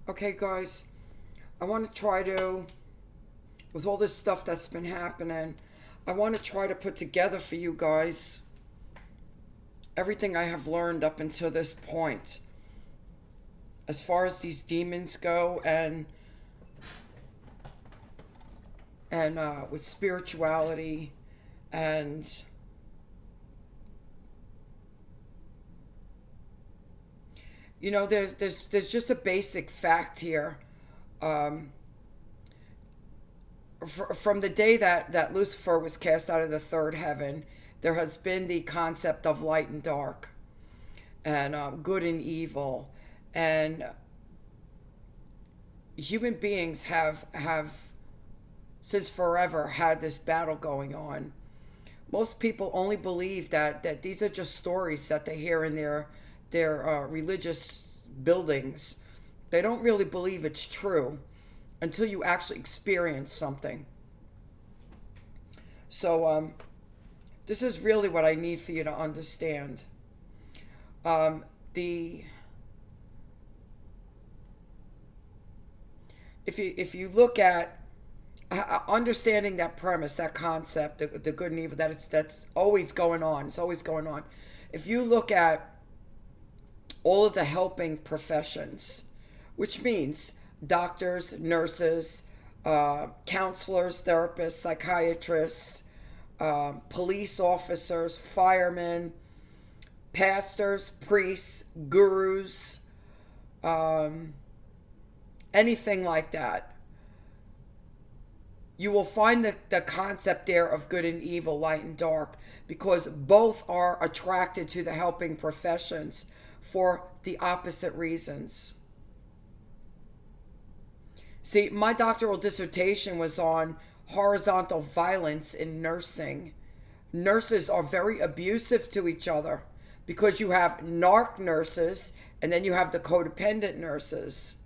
Okay, guys, I want to try to, with all this stuff that's been happening, I want to try to put together for you guys everything I have learned up until this point as far as these demons go and with spirituality and there's just a basic fact here. um, from the day that Lucifer was cast out of the third heaven, there has been the concept of light and dark, and good and evil, and human beings have since forever had this battle going on. Most people only believe that these are just stories that they hear in their religious buildings. They don't really believe it's true until you actually experience something. So this is really what I need for you to understand. The if you look at understanding that premise, that concept, the good and evil, that's always going on. It's always going on. If you look at all of the helping professions, which means doctors, nurses, counselors, therapists, psychiatrists, police officers, firemen, pastors, priests, gurus, anything like that, you will find the concept there of good and evil, light and dark, because both are attracted to the helping professions for the opposite reasons. See, my doctoral dissertation was on horizontal violence in nursing. Nurses are very abusive to each other because you have narc nurses and then you have the codependent nurses.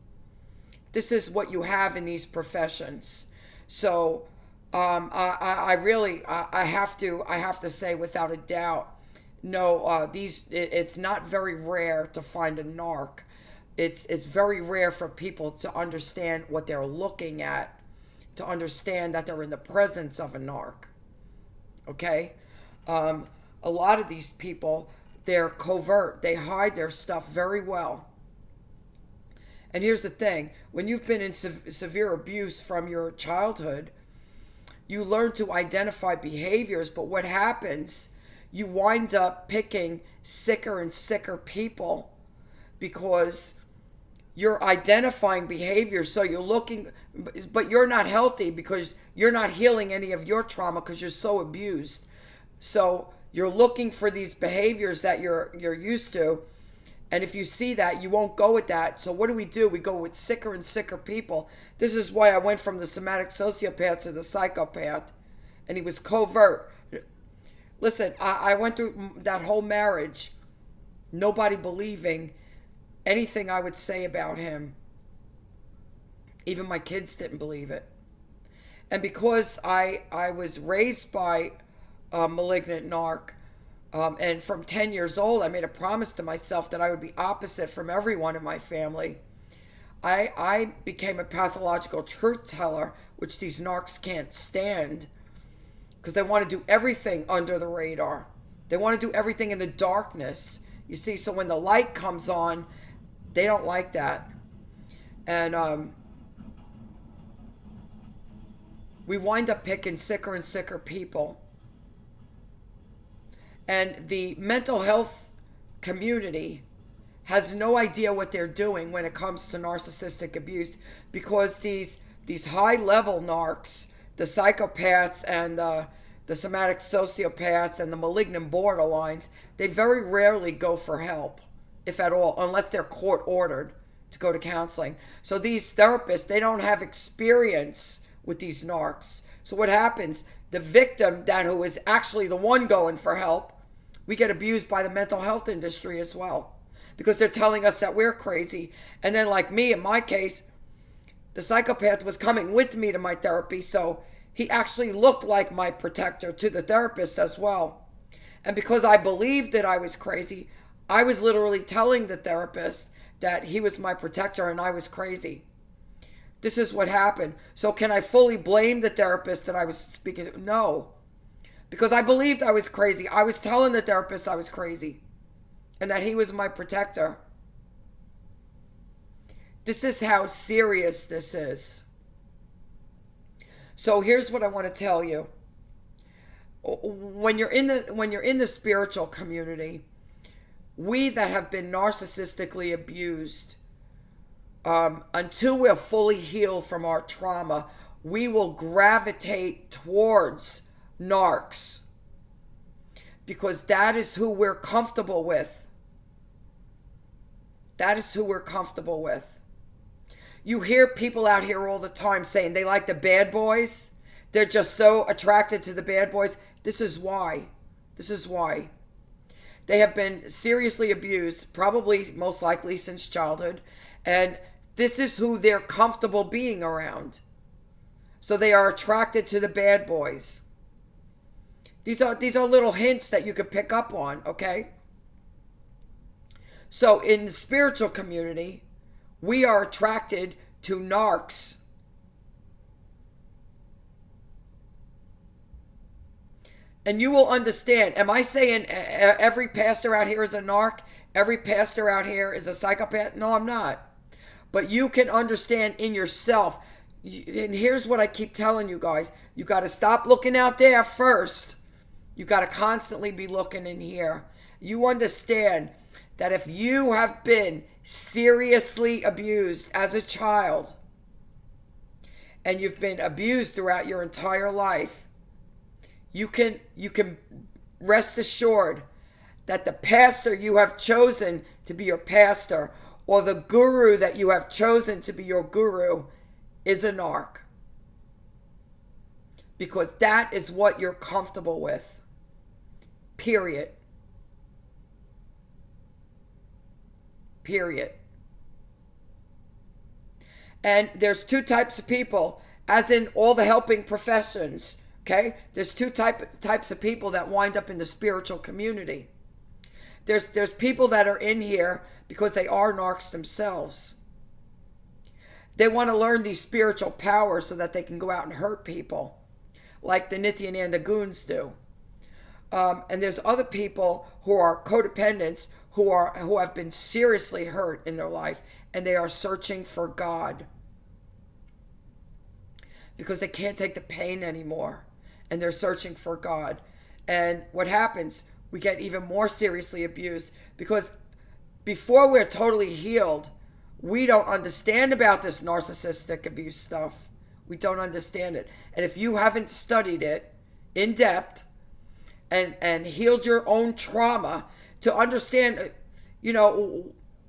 This is what you have in these professions. So I really I have to say without a doubt, no, it's not very rare to find a narc. It's very rare for people to understand what they're looking at, to understand that they're in the presence of a narc. Okay, a lot of these people, they're covert. They hide their stuff very well. And here's the thing: when you've been in severe abuse from your childhood, you learn to identify behaviors. But what happens? You wind up picking sicker and sicker people because you're identifying behaviors. So you're looking, but you're not healthy because you're not healing any of your trauma because you're so abused. So you're looking for these behaviors that you're used to. And if you see that, you won't go with that. So what do? We go with sicker and sicker people. This is why I went from the somatic sociopath to the psychopath. And he was covert. Listen, I went through that whole marriage, nobody believing anything I would say about him. Even my kids didn't believe it. And because I was raised by a malignant narc, and from 10 years old, I made a promise to myself that I would be opposite from everyone in my family. I became a pathological truth teller, which these narcs can't stand because they want to do everything under the radar. They want to do everything in the darkness. You see, so when the light comes on, they don't like that. And we wind up picking sicker and sicker people. And the mental health community has no idea what they're doing when it comes to narcissistic abuse, because these high level narcs, the psychopaths and the somatic sociopaths and the malignant borderlines, they very rarely go for help, if at all, unless they're court ordered to go to counseling. So these therapists, they don't have experience with these narcs. So what happens? The victim, that who is actually the one going for help, we get abused by the mental health industry as well, because they're telling us that we're crazy. And then, like me, in my case, the psychopath was coming with me to my therapy, so he actually looked like my protector to the therapist as well. And because I believed that I was crazy, I was literally telling the therapist that he was my protector and I was crazy. This is what happened. So can I fully blame the therapist that I was speaking to? No. Because I believed I was crazy. I was telling the therapist I was crazy and that he was my protector. This is how serious this is. So here's what I want to tell you. When you're in the spiritual community, we that have been narcissistically abused, until we're fully healed from our trauma, we will gravitate towards narcs because that is who we're comfortable with. That is who we're comfortable with. You hear people out here all the time saying they like the bad boys. They're just so attracted to the bad boys. This is why. This is why. They have been seriously abused, probably most likely since childhood, and this is who they're comfortable being around. So they are attracted to the bad boys. These are little hints that you could pick up on, okay? So in the spiritual community, we are attracted to narcs. And you will understand. Am I saying every pastor out here is a narc? Every pastor out here is a psychopath? No, I'm not. But you can understand in yourself. And here's what I keep telling you guys. You got to stop looking out there first. You got to constantly be looking in here. You understand that if you have been seriously abused as a child and you've been abused throughout your entire life, you can rest assured that the pastor you have chosen to be your pastor or the guru that you have chosen to be your guru is a narc. Because that is what you're comfortable with. Period. Period. And there's two types of people, as in all the helping professions. Okay? There's two types of people that wind up in the spiritual community. There's people that are in here because they are narcs themselves. They want to learn these spiritual powers so that they can go out and hurt people, like the Nityananda goons do. And there's other people who are codependents who have been seriously hurt in their life, and they are searching for God because they can't take the pain anymore, and they're searching for God. And what happens? We get even more seriously abused because before we're totally healed, we don't understand about this narcissistic abuse stuff. We don't understand it. And if you haven't studied it in depth and healed your own trauma to understand,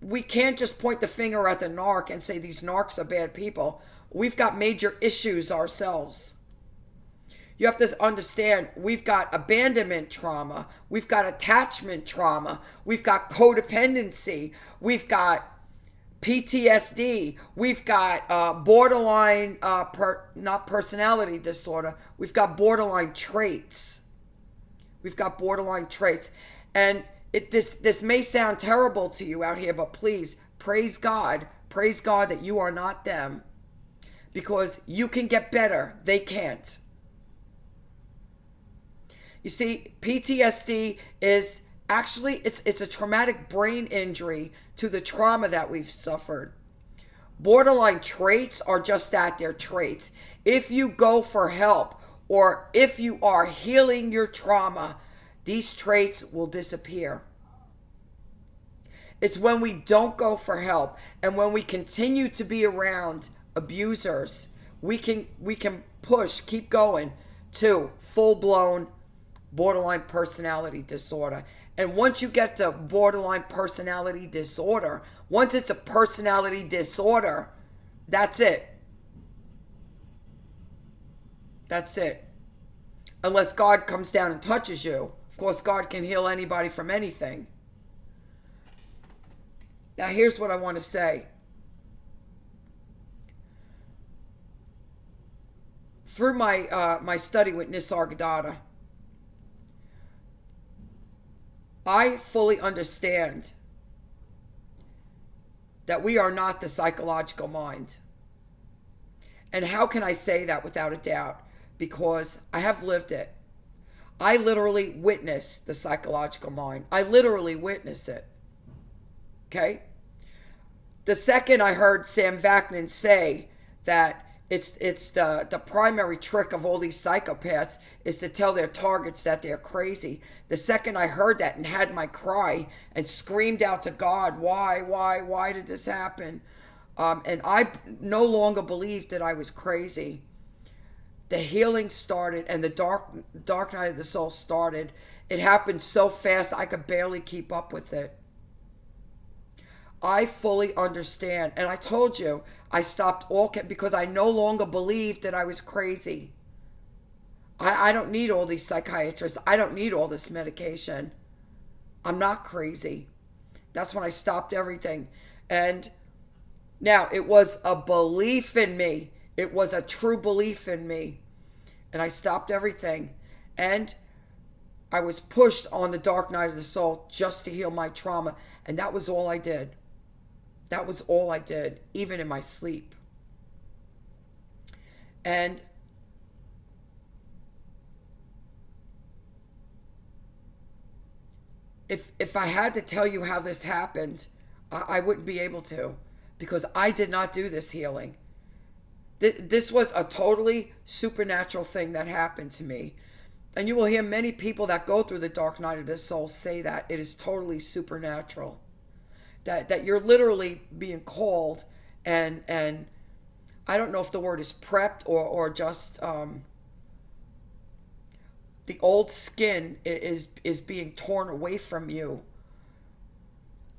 we can't just point the finger at the narc and say these narcs are bad people. We've got major issues ourselves. You have to understand, we've got abandonment trauma. We've got attachment trauma. We've got codependency. We've got PTSD. We've got borderline, not personality disorder. We've got borderline traits. We've got borderline traits. And this may sound terrible to you out here, but please, praise God. Praise God that you are not them. Because you can get better. They can't. You see, PTSD is actually, it's a traumatic brain injury to the trauma that we've suffered. Borderline traits are just that, they're traits. If you go for help or if you are healing your trauma, these traits will disappear. It's when we don't go for help and when we continue to be around abusers, we can push, keep going to full-blown borderline personality disorder. And once you get to borderline personality disorder, once it's a personality disorder, that's it. That's it. Unless God comes down and touches you. Of course, God can heal anybody from anything. Now, here's what I want to say. Through my study with Nisargadatta, I fully understand that we are not the psychological mind. And how can I say that without a doubt? Because I have lived it. I literally witness the psychological mind. I literally witness it. Okay? The second I heard Sam Vaknin say that it's the primary trick of all these psychopaths is to tell their targets that they're crazy. The second I heard that and had my cry and screamed out to God, why did this happen? And I no longer believed that I was crazy. The healing started and the dark night of the soul started. It happened so fast I could barely keep up with it. I fully understand. And I told you, I stopped all because I no longer believed that I was crazy. I don't need all these psychiatrists. I don't need all this medication. I'm not crazy. That's when I stopped everything. And now it was a belief in me. It was a true belief in me. And I stopped everything. And I was pushed on the dark night of the soul just to heal my trauma. And that was all I did. That was all I did, even in my sleep. And if I had to tell you how this happened, I wouldn't be able to, because I did not do this healing. This was a totally supernatural thing that happened to me. And you will hear many people that go through the dark night of the soul say that it is totally supernatural. That you're literally being called and I don't know if the word is prepped or just the old skin is being torn away from you.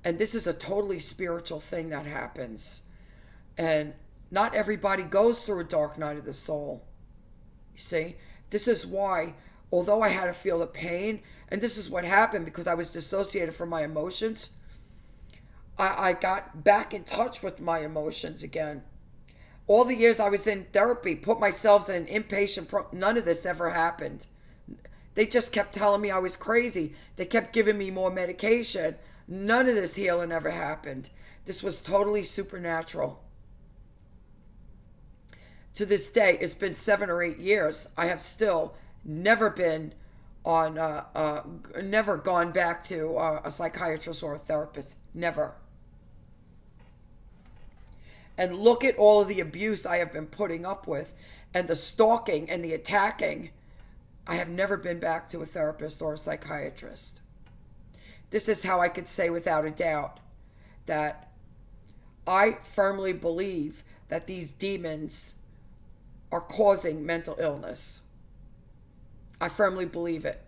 And this is a totally spiritual thing that happens. And not everybody goes through a dark night of the soul. You see? This is why, although I had to feel the pain, and this is what happened because I was dissociated from my emotions, I got back in touch with my emotions again. All the years I was in therapy, put myself in inpatient, none of this ever happened. They just kept telling me I was crazy. They kept giving me more medication. None of this healing ever happened. This was totally supernatural. To this day, it's been 7 or 8 years. I have still never been on, never gone back to a psychiatrist or a therapist. Never. And look at all of the abuse I have been putting up with and the stalking and the attacking. I have never been back to a therapist or a psychiatrist. This is how I could say without a doubt that I firmly believe that these demons are causing mental illness. I firmly believe it.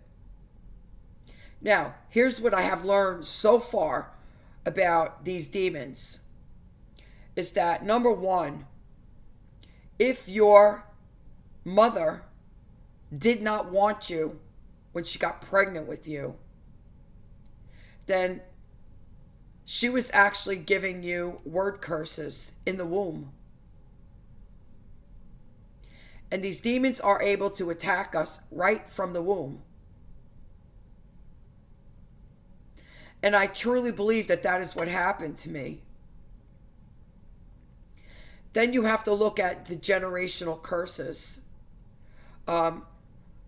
Now, here's what I have learned so far about these demons. Is that, number one, if your mother did not want you when she got pregnant with you, then she was actually giving you word curses in the womb. And these demons are able to attack us right from the womb. And I truly believe that that is what happened to me. Then you have to look at the generational curses. I'm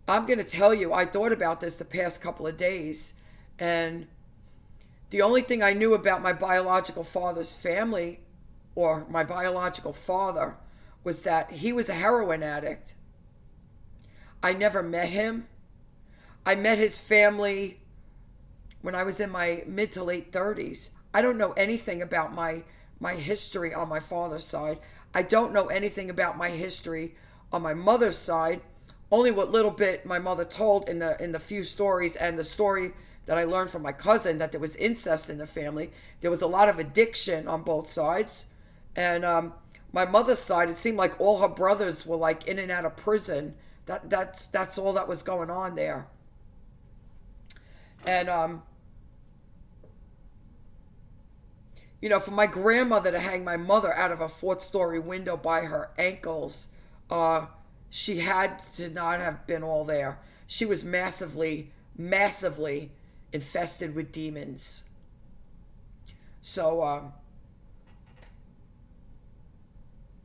going to tell you, I thought about this the past couple of days, and the only thing I knew about my biological father's family, or my biological father, was that he was a heroin addict. I never met him. I met his family when I was in my mid to late 30s. I don't know anything about my history on my father's side. I don't know anything about my history on my mother's side. Only what little bit my mother told in the few stories, and the story that I learned from my cousin that there was incest in the family. There was a lot of addiction on both sides. And my mother's side, it seemed like all her brothers were like in and out of prison. That's all that was going on there. And for my grandmother to hang my mother out of a 4th-story window by her ankles, she had to not have been all there. She was massively, massively infested with demons. So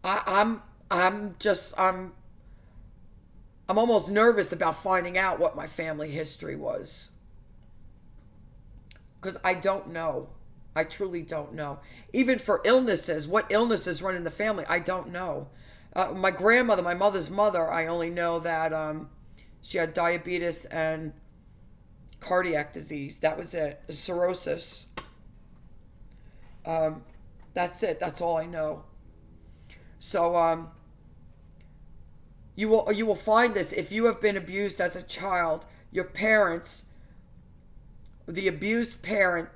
I'm almost nervous about finding out what my family history was, because I don't know. I truly don't know. Even for illnesses, what illnesses run in the family, I don't know. My grandmother, my mother's mother, I only know that she had diabetes and cardiac disease. That was it. Cirrhosis. That's it. That's all I know. So you will find this if you have been abused as a child. Your parents, the abused parent,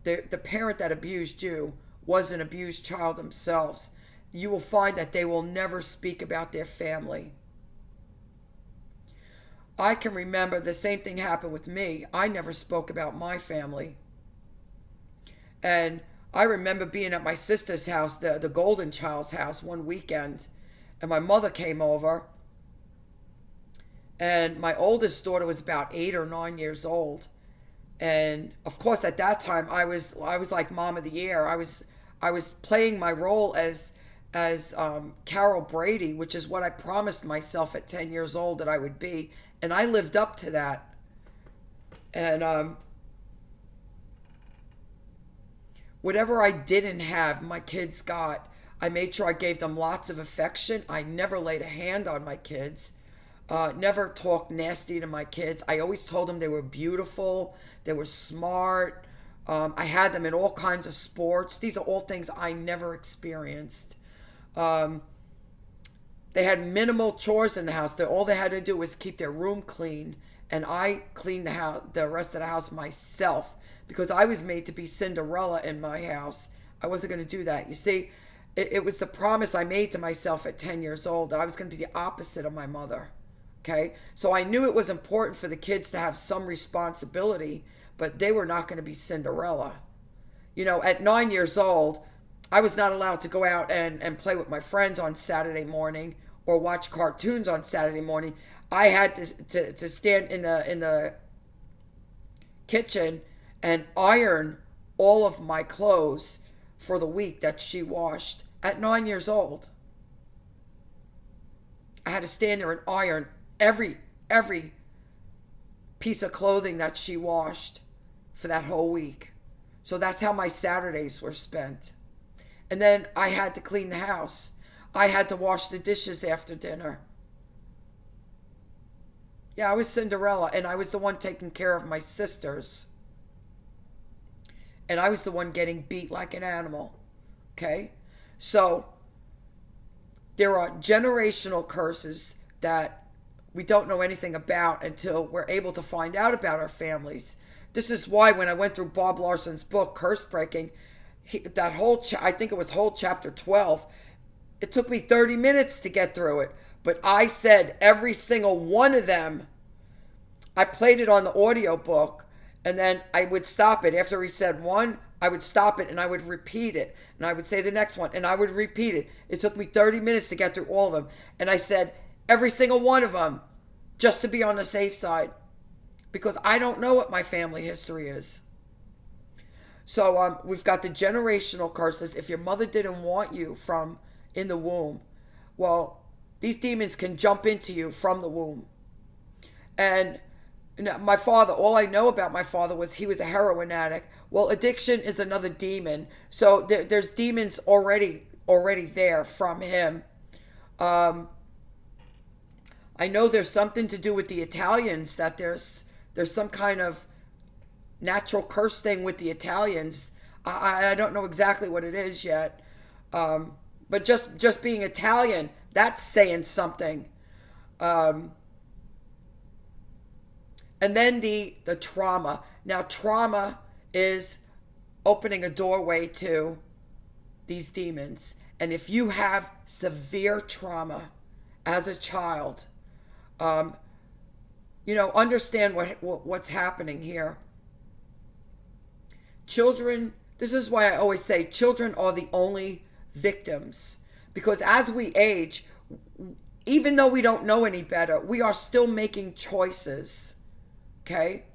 the parent that abused you was an abused child themselves. You will find that they will never speak about their family. I can remember the same thing happened with me. I never spoke about my family. And I remember being at my sister's house, the Golden Child's house, one weekend, and my mother came over, and my oldest daughter was about 8 or 9 years old. And of course, at that time, I was like Mom of the Year. I was playing my role as Carol Brady, which is what I promised myself at 10 years old that I would be, and I lived up to that. And whatever I didn't have, my kids got. I made sure I gave them lots of affection. I never laid a hand on my kids. Never talked nasty to my kids. I always told them they were beautiful, they were smart. I had them in all kinds of sports. These are all things I never experienced. They had minimal chores in the house. All they had to do was keep their room clean, and I cleaned the house, the rest of the house myself, because I was made to be Cinderella in my house. I wasn't going to do that. You see, it was the promise I made to myself at 10 years old that I was going to be the opposite of my mother. Okay? So I knew it was important for the kids to have some responsibility, but they were not going to be Cinderella. You know, at 9 years old, I was not allowed to go out and play with my friends on Saturday morning or watch cartoons on Saturday morning. I had to stand in the kitchen and iron all of my clothes for the week that she washed at 9 years old. I had to stand there and iron every piece of clothing that she washed for that whole week. So that's how my Saturdays were spent. And then I had to clean the house. I had to wash the dishes after dinner. Yeah, I was Cinderella, and I was the one taking care of my sisters. And I was the one getting beat like an animal. Okay? So there are generational curses that we don't know anything about until we're able to find out about our families. This is why when I went through Bob Larson's book, Curse Breaking, I think it was whole chapter 12, it took me 30 minutes to get through it. But I said every single one of them. I played it on the audio book, and then I would stop it. After he said one, I would stop it, and I would repeat it. And I would say the next one, and I would repeat it. It took me 30 minutes to get through all of them. And I said every single one of them, just to be on the safe side, because I don't know what my family history is. So we've got the generational curses. If your mother didn't want you from in the womb, well, these demons can jump into you from the womb. And my father, all I know about my father was he was a heroin addict. Well, addiction is another demon. So there's demons already there from him. I know there's something to do with the Italians, that there's some kind of natural curse thing with the Italians. I don't know exactly what it is yet. But just being Italian, that's saying something. And then the trauma. Now, trauma is opening a doorway to these demons. And if you have severe trauma as a child, understand what's happening here. Children, this is why I always say children are the only victims. Because as we age, even though we don't know any better, we are still making choices. Okay?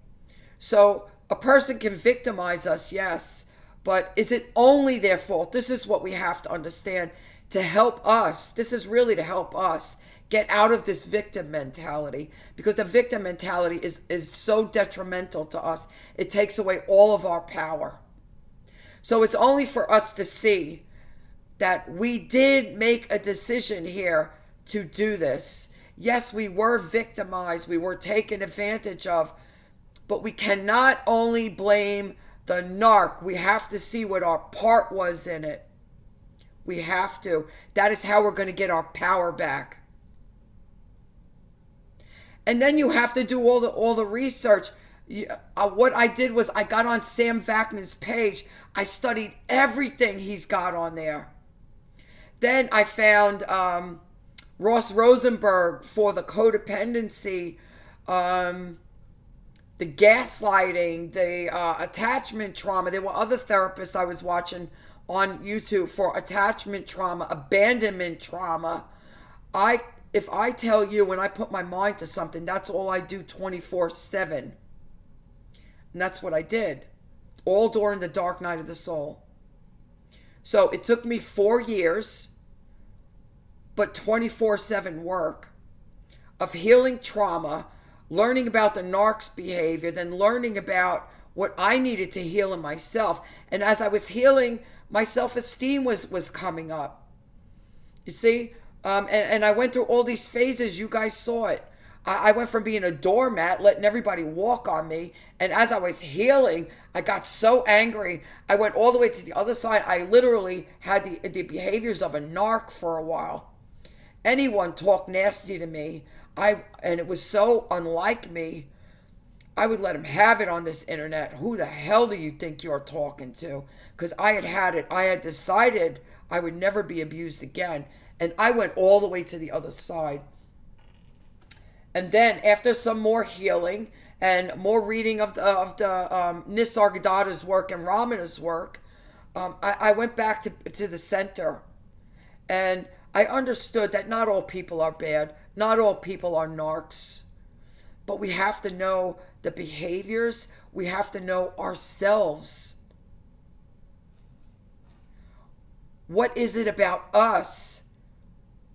So a person can victimize us, yes, But is it only their fault? This is what we have to understand to help us. This is really to help us get out of this victim mentality, because the victim mentality is so detrimental to us. It takes away all of our power. So it's only for us to see that we did make a decision here to do this. Yes, we were victimized, we were taken advantage of, but we cannot only blame the narc. We have to see what our part was in it. We have to. That is how we're going to get our power back. And then you have to do all the research. What I did was I got on Sam Vaknin's page. I studied everything he's got on there. Then I found Ross Rosenberg for the codependency, the gaslighting, the attachment trauma. There were other therapists I was watching on YouTube for attachment trauma, abandonment trauma. If I tell you, when I put my mind to something, that's all I do 24/7. And that's what I did, all during the dark night of the soul. So it took me 4 years, but 24/7 work of healing trauma, learning about the narc's behavior, then learning about what I needed to heal in myself. And as I was healing, my self-esteem was coming up. You see? And I went through all these phases. You guys saw it. I went from being a doormat, letting everybody walk on me. And as I was healing, I got so angry. I went all the way to the other side. I literally had the behaviors of a narc for a while. Anyone talked nasty to me, and it was so unlike me, I would let him have it on this internet. Who the hell do you think you're talking to? Because I had it. I had decided I would never be abused again. And I went all the way to the other side. And then after some more healing and more reading of the Nisargadatta's work and Ramana's work, I went back to the center. And I understood that not all people are bad. Not all people are narcs. But we have to know the behaviors. We have to know ourselves. What is it about us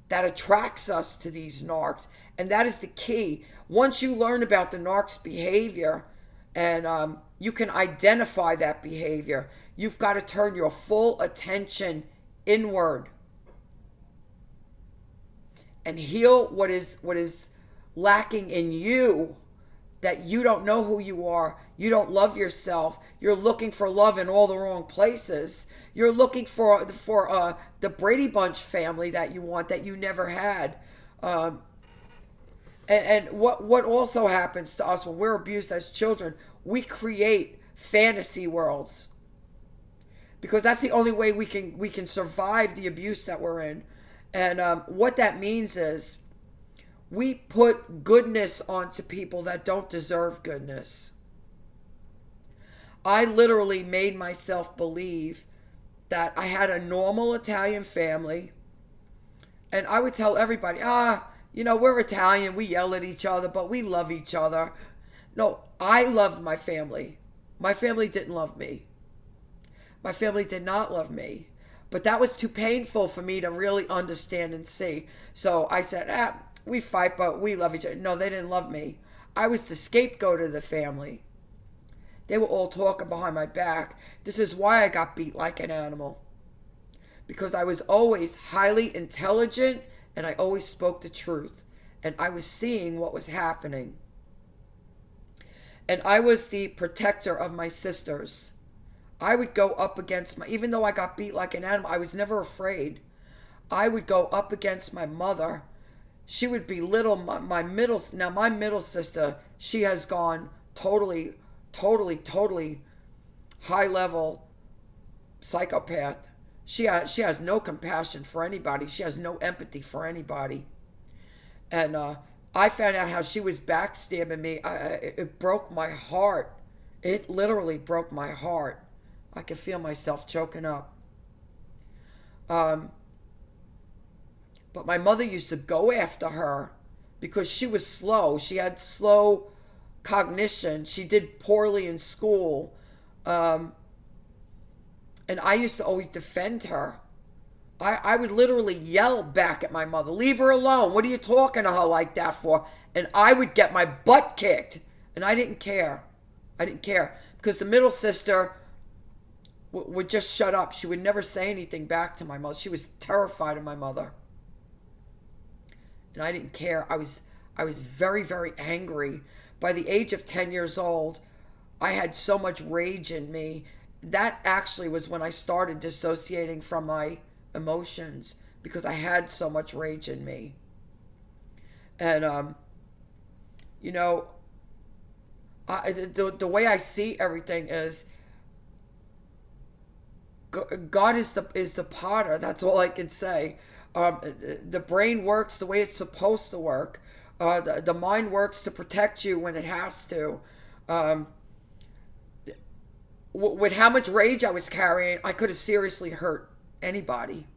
that attracts us to these narcs? And that is the key. Once you learn about the narc's behavior and you can identify that behavior, you've got to turn your full attention inward and heal what is lacking in you, that you don't know who you are. You don't love yourself. You're looking for love in all the wrong places. You're looking for the Brady Bunch family that you want, that you never had. And what also happens to us when we're abused as children, we create fantasy worlds, because that's the only way we can survive the abuse that we're in. And what that means is we put goodness onto people that don't deserve goodness. I literally made myself believe that I had a normal Italian family, and I would tell everybody, we're Italian, we yell at each other, but we love each other. No, I loved my family. My family didn't love me. My family did not love me. But that was too painful for me to really understand and see. So I said, we fight, but we love each other. No, they didn't love me. I was the scapegoat of the family. They were all talking behind my back. This is why I got beat like an animal. Because I was always highly intelligent and I always spoke the truth. And I was seeing what was happening. And I was the protector of my sisters. I would go up against even though I got beat like an animal, I was never afraid. I would go up against my mother. She would belittle my middle sister. She has gone totally high level psychopath. She has no compassion for anybody. She has no empathy for anybody. And I found out how she was backstabbing me. It broke my heart. It literally broke my heart. I could feel myself choking up. But my mother used to go after her because she was slow. She had slow cognition. She did poorly in school. And I used to always defend her. I would literally yell back at my mother, leave her alone. What are you talking to her like that for? And I would get my butt kicked. And I didn't care. I didn't care. Because the middle sister would just shut up. She would never say anything back to my mother. She was terrified of my mother. And I didn't care. I was very, very angry. By the age of 10 years old, I had so much rage in me. That actually was when I started dissociating from my emotions, because I had so much rage in me. And the way I see everything is God is the potter. That's all I can say. The brain works the way it's supposed to work. The mind works to protect you when it has to. With how much rage I was carrying, I could have seriously hurt anybody.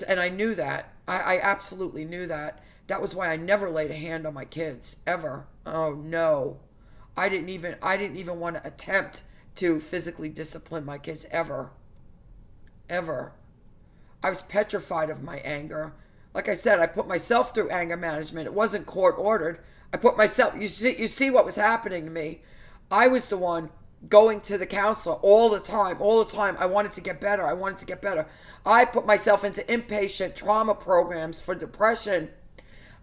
And I knew that. I absolutely knew that. That was why I never laid a hand on my kids, ever. Oh no. I didn't even want to attempt to physically discipline my kids, ever. Ever. I was petrified of my anger. Like I said, I put myself through anger management. It wasn't court ordered. I put myself, you see what was happening to me. I was the one going to the counselor all the time. I wanted to get better. I put myself into inpatient trauma programs for depression.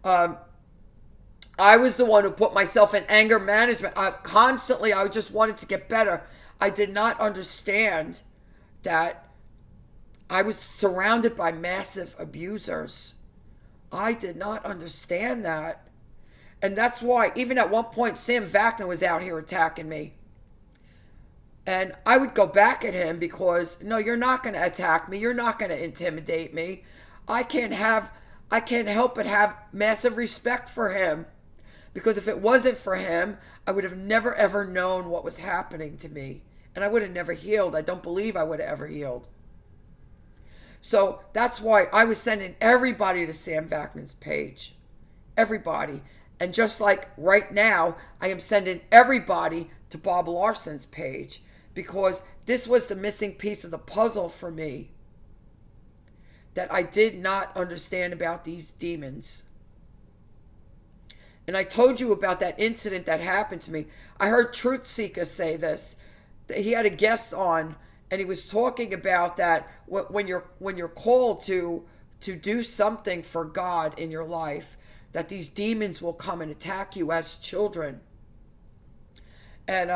I was the one who put myself in anger management. I just wanted to get better. I did not understand that I was surrounded by massive abusers. I did not understand that. And that's why, even at one point, Sam Vaknin was out here attacking me. And I would go back at him because, no, you're not going to attack me. You're not going to intimidate me. I can't help but have massive respect for him. Because if it wasn't for him, I would have never, ever known what was happening to me. And I would have never healed. I don't believe I would have ever healed. So that's why I was sending everybody to Sam Vaknin's page. Everybody. And just like right now, I am sending everybody to Bob Larson's page. Because this was the missing piece of the puzzle for me. That I did not understand about these demons. And I told you about that incident that happened to me. I heard Truth Seeker say this. He had a guest on, and he was talking about that when you're called to do something for God in your life, that these demons will come and attack you as children. And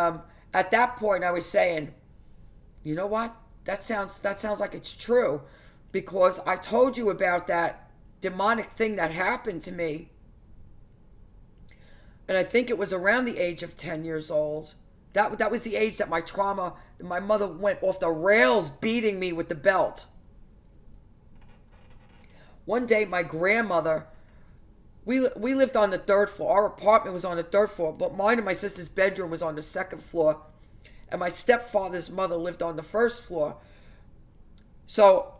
at that point, I was saying, you know what? That sounds like it's true, because I told you about that demonic thing that happened to me. And I think it was around the age of 10 years old. That was the age that my mother went off the rails beating me with the belt. One day, my grandmother, we lived on the third floor. Our apartment was on the third floor, but mine and my sister's bedroom was on the second floor. And my stepfather's mother lived on the first floor. So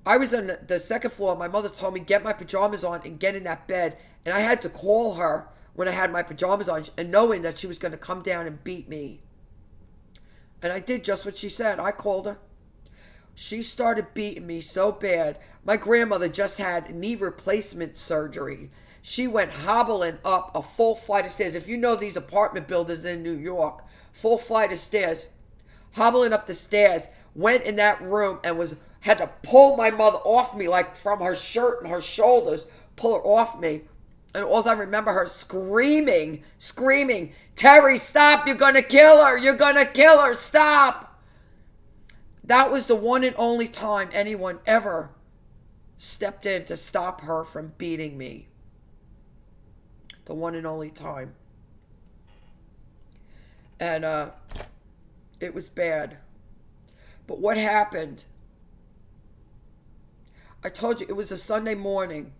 I was on the second floor. My mother told me, get my pajamas on and get in that bed. And I had to call her when I had my pajamas on, and knowing that she was going to come down and beat me. And I did just what she said. I called her. She started beating me so bad. My grandmother just had knee replacement surgery. She went hobbling up a full flight of stairs. If you know these apartment buildings in New York, full flight of stairs, hobbling up the stairs, went in that room and had to pull my mother off me, like from her shirt and her shoulders, pull her off me. And all I remember her screaming, Terry, stop, you're going to kill her, stop. That was the one and only time anyone ever stepped in to stop her from beating me. The one and only time. And it was bad. But what happened? I told you, it was a Sunday morning.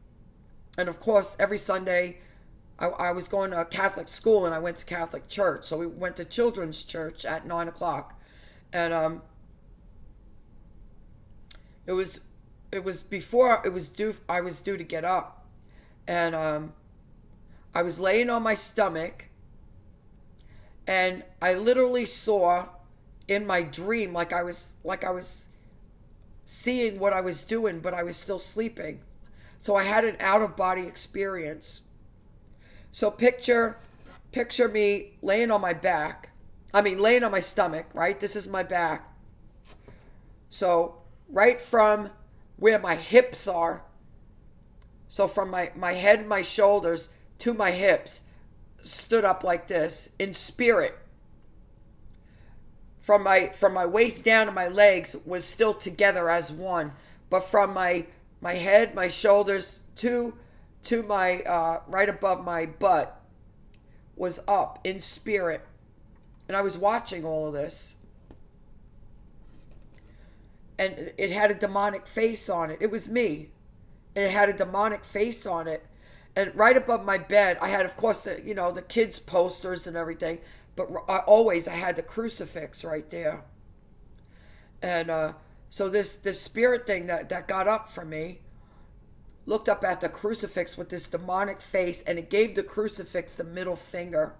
And of course, every Sunday, I was going to a Catholic school and I went to Catholic church. So we went to children's church at 9 o'clock. And it was before it was due. I was due to get up. And I was laying on my stomach. And I literally saw in my dream, like I was seeing what I was doing, but I was still sleeping. So I had an out of body experience. So picture me laying on my back. I mean, laying on my stomach, right? This is my back. So right from where my hips are, so from my head and my shoulders to my hips, stood up like this in spirit. From my waist down to my legs was still together as one, but from my head, my shoulders to my right above my butt was up in spirit. And I was watching all of this. And it had a demonic face on it. It was me. And it had a demonic face on it. And right above my bed, I had, of course, the kids' posters and everything. But I had the crucifix right there. And so this spirit thing that got up from me looked up at the crucifix with this demonic face, and it gave the crucifix the middle finger.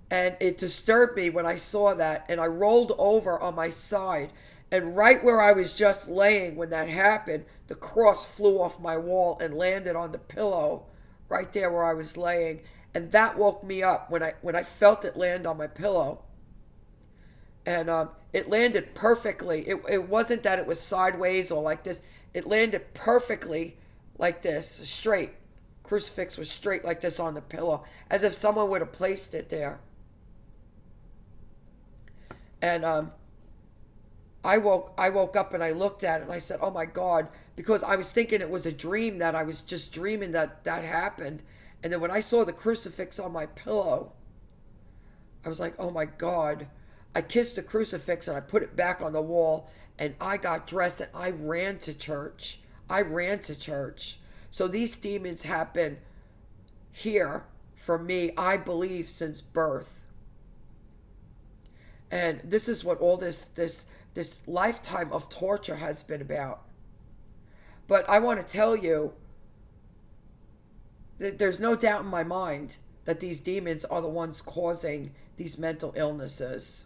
And it disturbed me when I saw that, and I rolled over on my side. And right where I was just laying when that happened, the cross flew off my wall and landed on the pillow right there where I was laying. And that woke me up when I felt it land on my pillow. And it landed perfectly. It wasn't that it was sideways or like this. It landed perfectly like this, straight. Crucifix was straight like this on the pillow, as if someone would have placed it there. And I woke up and I looked at it and I said, oh my God, because I was thinking it was a dream, that I was just dreaming that happened. And then when I saw the crucifix on my pillow, I was like, oh my God. I kissed the crucifix and I put it back on the wall, and I got dressed and I ran to church. So these demons have been here for me, I believe, since birth. And this is what all this lifetime of torture has been about. But I want to tell you that there's no doubt in my mind that these demons are the ones causing these mental illnesses.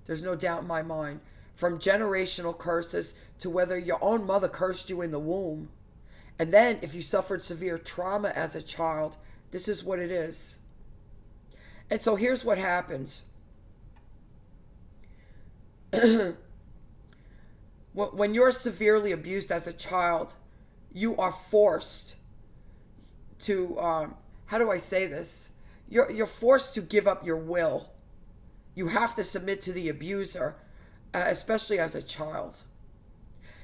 There's no doubt in my mind. From generational curses to whether your own mother cursed you in the womb. And then if you suffered severe trauma as a child, this is what it is. And so here's what happens. When you're severely abused as a child, you are forced to, how do I say this? You're forced to give up your will. You have to submit to the abuser, especially as a child.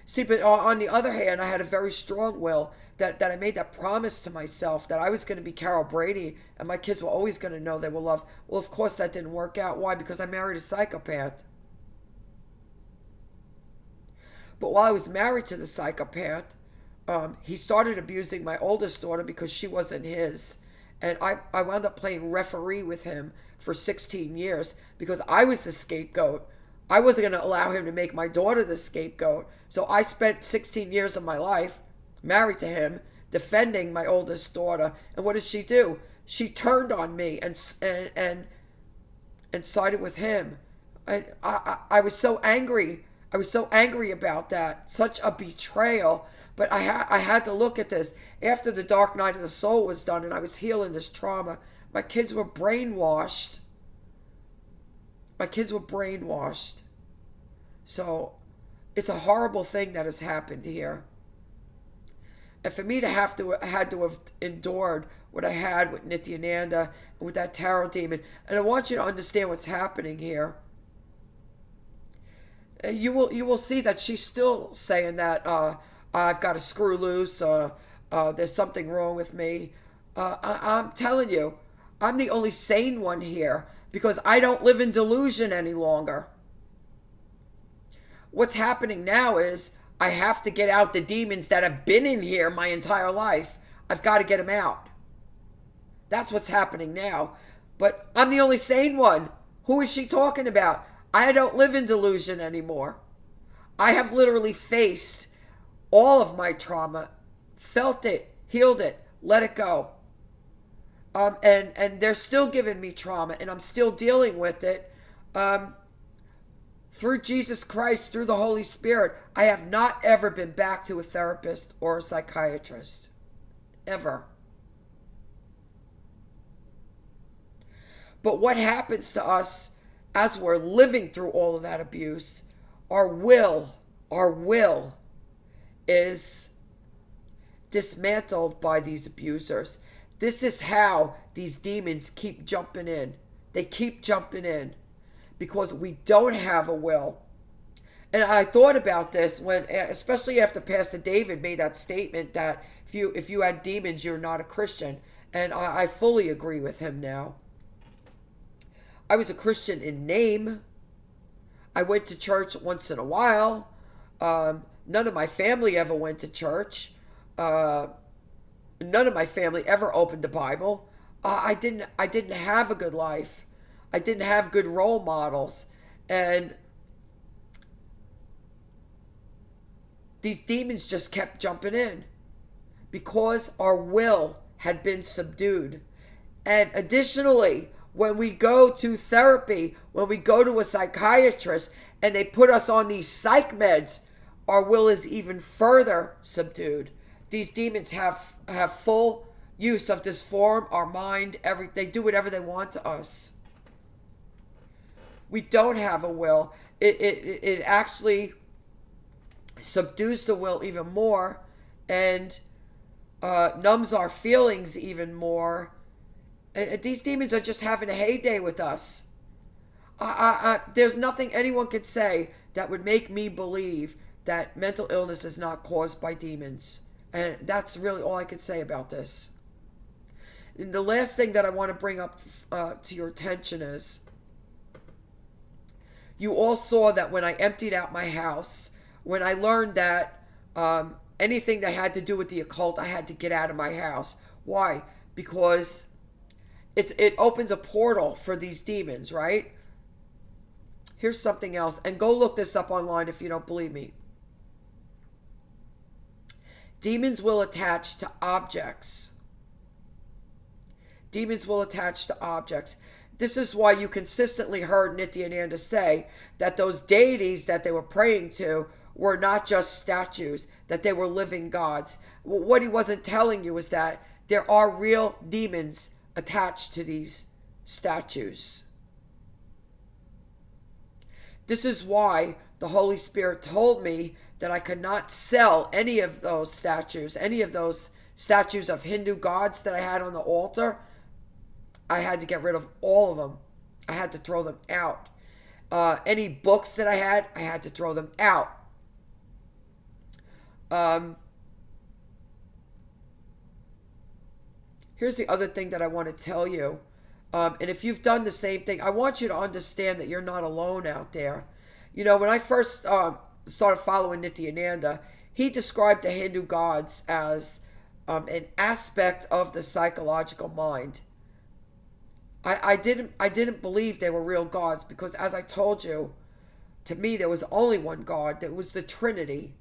See, but on the other hand, I had a very strong will that I made that promise to myself that I was going to be Carol Brady and my kids were always going to know they were loved. Well, of course, that didn't work out. Why? Because I married a psychopath. But while I was married to the psychopath, he started abusing my oldest daughter because she wasn't his. And I wound up playing referee with him for 16 years because I was the scapegoat. I wasn't going to allow him to make my daughter the scapegoat. So I spent 16 years of my life married to him, defending my oldest daughter. And what did she do? She turned on me and sided with him. I was so angry. I was so angry about that. Such a betrayal. But I had to look at this. After the dark night of the soul was done and I was healing this trauma, my kids were brainwashed. So it's a horrible thing that has happened here. And for me to had to have endured what I had with Nityananda and with that tarot demon. And I want you to understand what's happening here. You will see that she's still saying that I've got to screw loose. There's something wrong with me. I'm telling you, I'm the only sane one here because I don't live in delusion any longer. What's happening now is I have to get out the demons that have been in here my entire life. I've got to get them out. That's what's happening now. But I'm the only sane one. Who is she talking about? I don't live in delusion anymore. I have literally faced all of my trauma, felt it, healed it, let it go. And they're still giving me trauma, and I'm still dealing with it. Um, through Jesus Christ, through the Holy Spirit, I have not ever been back to a therapist or a psychiatrist. Ever. But what happens to us as we're living through all of that abuse, our will is dismantled by these abusers. This is how these demons keep jumping in. They keep jumping in because we don't have a will. And I thought about this when, especially after Pastor David made that statement that if you had demons, you're not a Christian. And I fully agree with him now. I was a Christian in name. I went to church once in a while. None of my family ever went to church. None of my family ever opened the Bible. I didn't have a good life. I didn't have good role models. And these demons just kept jumping in because our will had been subdued. And additionally, when we go to therapy, when we go to a psychiatrist and they put us on these psych meds, our will is even further subdued. These demons have full use of this form, our mind, they do whatever they want to us. We don't have a will. It actually subdues the will even more and numbs our feelings even more. And these demons are just having a heyday with us. There's nothing anyone could say that would make me believe that mental illness is not caused by demons. And that's really all I could say about this. And the last thing that I want to bring up to your attention is, you all saw that when I emptied out my house, when I learned that anything that had to do with the occult, I had to get out of my house. Why? Because it opens a portal for these demons, right? Here's something else. And go look this up online if you don't believe me. Demons will attach to objects. Demons will attach to objects. This is why you consistently heard Nityananda say that those deities that they were praying to were not just statues, that they were living gods. What he wasn't telling you is that there are real demons attached to these statues. This is why the Holy Spirit told me that I could not sell any of those statues of Hindu gods that I had on the altar. I had to get rid of all of them. I had to throw them out. Any books that I had to throw them out. Here's the other thing that I want to tell you. And if you've done the same thing, I want you to understand that you're not alone out there. You know, when I first started following Nityananda, he described the Hindu gods as an aspect of the psychological mind. I didn't believe they were real gods because, as I told you, to me there was only one God. That was the Trinity.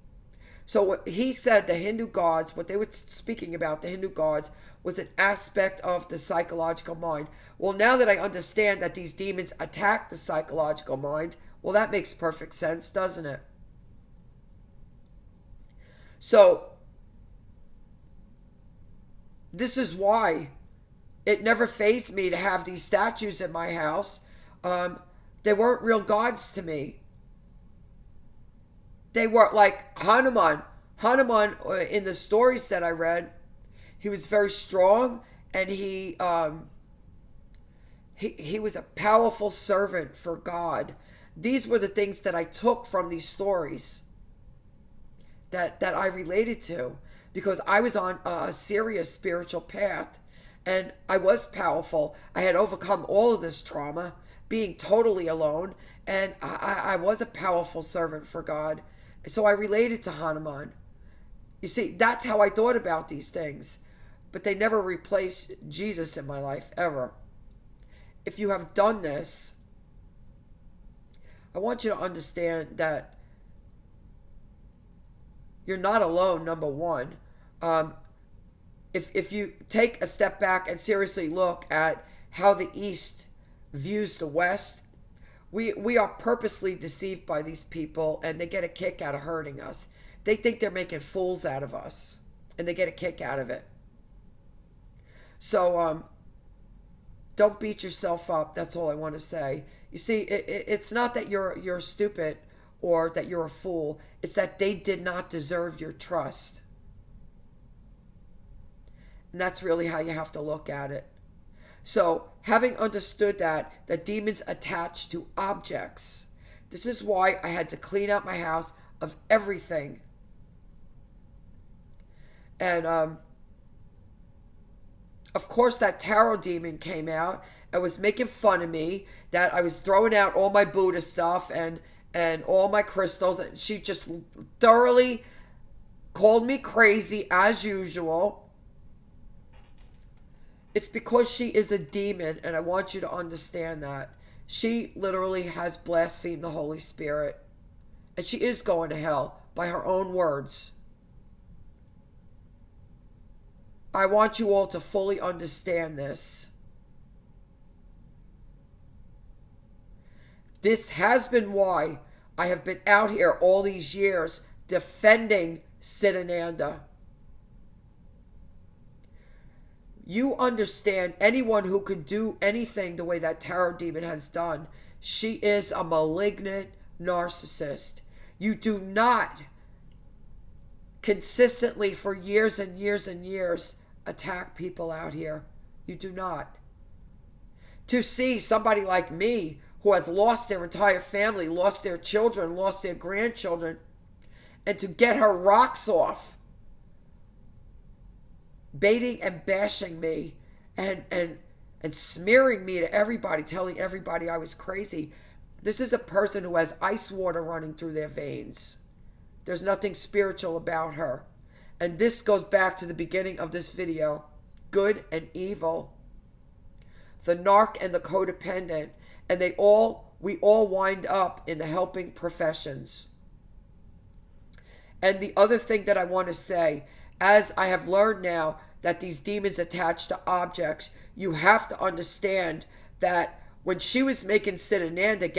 So what he said, the Hindu gods, what they were speaking about, the Hindu gods, was an aspect of the psychological mind. Well, now that I understand that these demons attack the psychological mind, well, that makes perfect sense, doesn't it? So, this is why it never fazed me to have these statues in my house. They weren't real gods to me. They were like Hanuman. Hanuman, in the stories that I read, he was very strong, and he was a powerful servant for God. These were the things that I took from these stories that I related to, because I was on a serious spiritual path, and I was powerful. I had overcome all of this trauma, being totally alone, and I was a powerful servant for God. So I related to Hanuman. You see, that's how I thought about these things. But they never replaced Jesus in my life, ever. If you have done this, I want you to understand that you're not alone, number one. If you take a step back and seriously look at how the East views the West, We are purposely deceived by these people, and they get a kick out of hurting us. They think they're making fools out of us, and they get a kick out of it. So don't beat yourself up. That's all I want to say. You see, it's not that you're stupid or that you're a fool. It's that they did not deserve your trust. And that's really how you have to look at it. So, having understood that demons attach to objects, this is why I had to clean out my house of everything. And, of course, that tarot demon came out and was making fun of me, that I was throwing out all my Buddha stuff and all my crystals. And she just thoroughly called me crazy, as usual. It's because she is a demon, and I want you to understand that. She literally has blasphemed the Holy Spirit. And she is going to hell by her own words. I want you all to fully understand this. This has been why I have been out here all these years defending Siddhananda. You understand, anyone who could do anything the way that tarot demon has done, she is a malignant narcissist. You do not consistently for years and years and years attack people out here. You do not. To see somebody like me who has lost their entire family, lost their children, lost their grandchildren, and to get her rocks off, baiting and bashing me and smearing me to everybody, telling everybody I was crazy. This is a person who has ice water running through their veins. There's nothing spiritual about her. And this goes back to the beginning of this video. Good and evil. The narc and the codependent. And we all wind up in the helping professions. And the other thing that I want to say, as I have learned now that these demons attach to objects, you have to understand that when she was making Siddhananda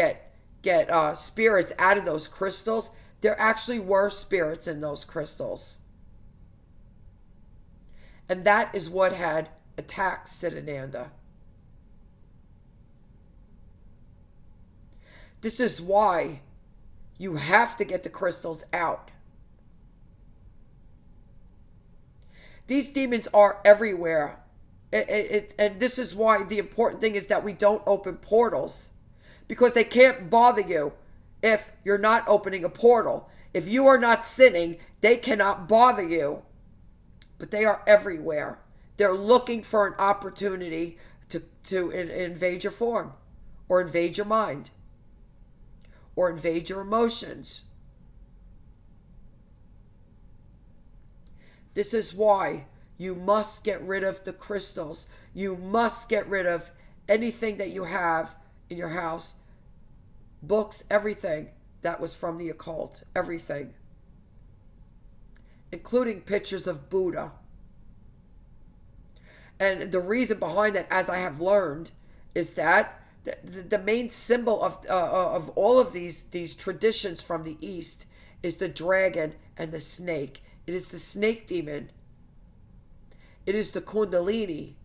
get spirits out of those crystals, there actually were spirits in those crystals. And that is what had attacked Siddhananda. This is why you have to get the crystals out. These demons are everywhere. And this is why the important thing is that we don't open portals. Because they can't bother you if you're not opening a portal. If you are not sinning, they cannot bother you. But they are everywhere. They're looking for an opportunity to invade your form. Or invade your mind. Or invade your emotions. This is why you must get rid of the crystals. You must get rid of anything that you have in your house. Books, everything that was from the occult. Everything. Including pictures of Buddha. And the reason behind that, as I have learned, is that the main symbol of all of these traditions from the East is the dragon and the snake. It is the snake demon. It is the Kundalini.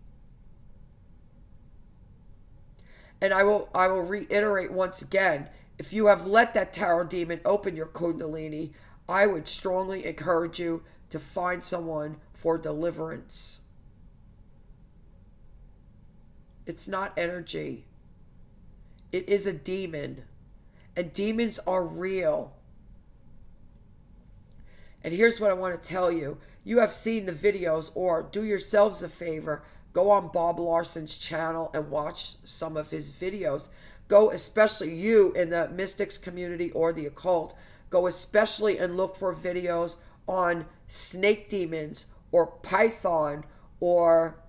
And I will reiterate once again, if you have let that tarot demon open your Kundalini, I would strongly encourage you to find someone for deliverance. It's not energy. It is a demon. And demons are real. And here's what I want to tell you. You have seen the videos, or do yourselves a favor. Go on Bob Larson's channel and watch some of his videos. Go, especially you in the mystics community or the occult, go especially and look for videos on snake demons or Python or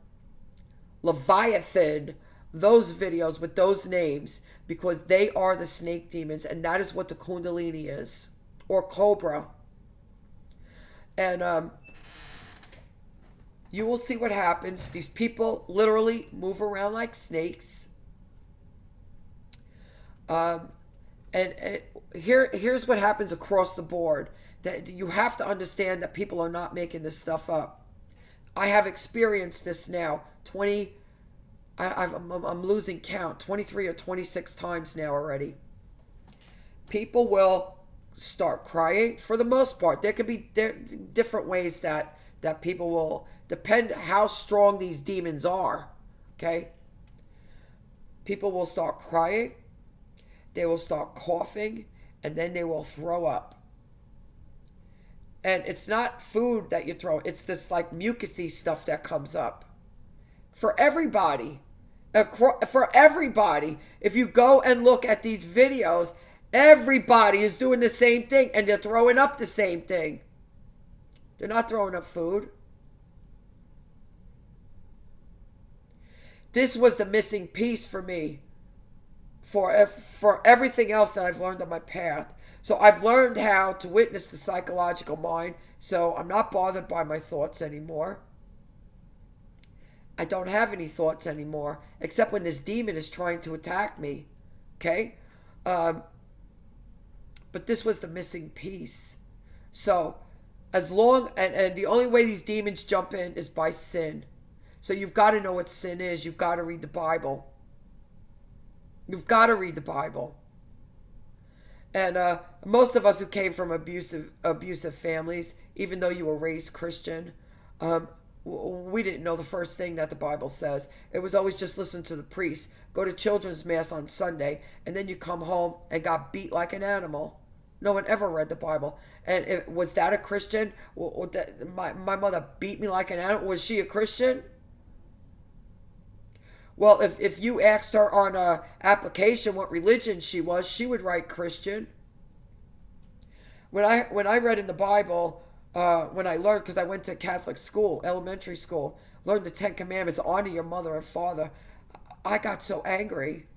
Leviathan. Those videos with those names, because they are the snake demons, and that is what the Kundalini is, or Cobra. And you will see what happens. These people literally move around like snakes. Um, and here's what happens across the board. That you have to understand that people are not making this stuff up. I have experienced this now. I'm losing count. 23 or 26 times now already. People will start crying. For the most part, there could be different ways that people will, depend how strong these demons are. Okay. People will start crying. They will start coughing, and then they will throw up. And it's not food that you throw. It's this like mucusy stuff that comes up. For everybody. For everybody. If you go and look at these videos, everybody is doing the same thing. And they're throwing up the same thing. They're not throwing up food. This was the missing piece for me. For everything else that I've learned on my path. So I've learned how to witness the psychological mind, so I'm not bothered by my thoughts anymore. I don't have any thoughts anymore, except when this demon is trying to attack me. Okay? But this was the missing piece. So, as long, and the only way these demons jump in is by sin. So you've got to know what sin is. You've got to read the Bible. You've got to read the Bible. And most of us who came from abusive families, even though you were raised Christian, we didn't know the first thing that the Bible says. It was always just listen to the priest, go to children's mass on Sunday, and then you come home and got beat like an animal. No one ever read the Bible. And was that a Christian? My mother beat me like an animal. Was she a Christian? Well, if you asked her on a application what religion she was, she would write Christian. When I read in the Bible, when I learned, because I went to Catholic school, elementary school, learned the 10 Commandments, honor your mother and father, I got so angry.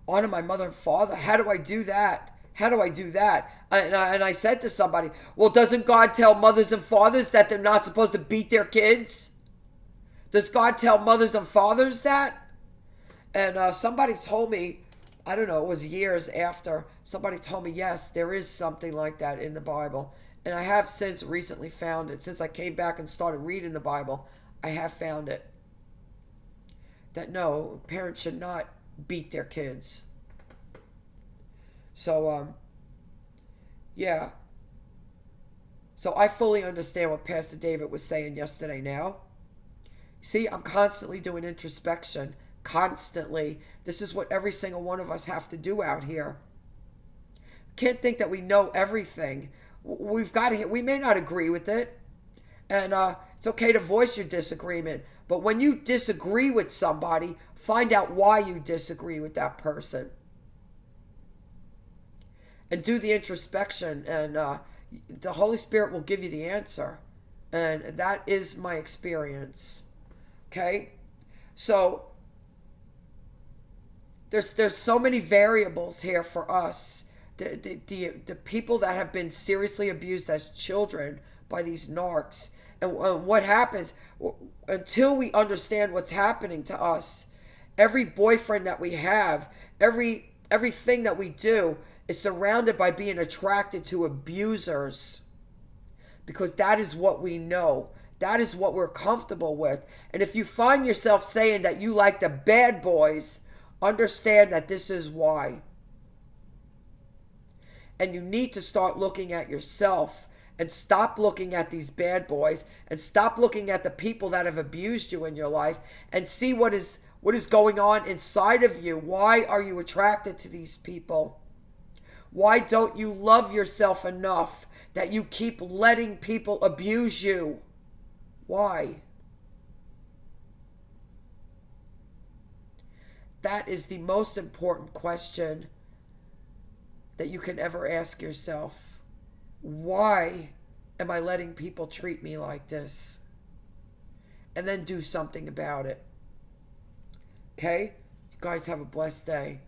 Honor my mother and father? How do I do that? How do I do that? And I said to somebody, well, doesn't God tell mothers and fathers that they're not supposed to beat their kids? Does God tell mothers and fathers that? And somebody told me, I don't know, it was years after, somebody told me, yes, there is something like that in the Bible. And I have since recently found it. Since I came back and started reading the Bible, I have found it. That no, parents should not beat their kids. So, yeah. So I fully understand what Pastor David was saying yesterday now. See, I'm constantly doing introspection. Constantly. This is what every single one of us have to do out here. Can't think that we know everything. We may not agree with it. And it's okay to voice your disagreement. But when you disagree with somebody, find out why you disagree with that person. And do the introspection. And the Holy Spirit will give you the answer. And that is my experience. Okay, so there's so many variables here for us. The people that have been seriously abused as children by these narcs, and what happens until we understand what's happening to us. Every boyfriend that we have, everything that we do is surrounded by being attracted to abusers, because that is what we know. That is what we're comfortable with. And if you find yourself saying that you like the bad boys, understand that this is why. And you need to start looking at yourself and stop looking at these bad boys and stop looking at the people that have abused you in your life and see what is going on inside of you. Why are you attracted to these people? Why don't you love yourself enough that you keep letting people abuse you? Why? That is the most important question that you can ever ask yourself. Why am I letting people treat me like this? And then do something about it. Okay? You guys have a blessed day.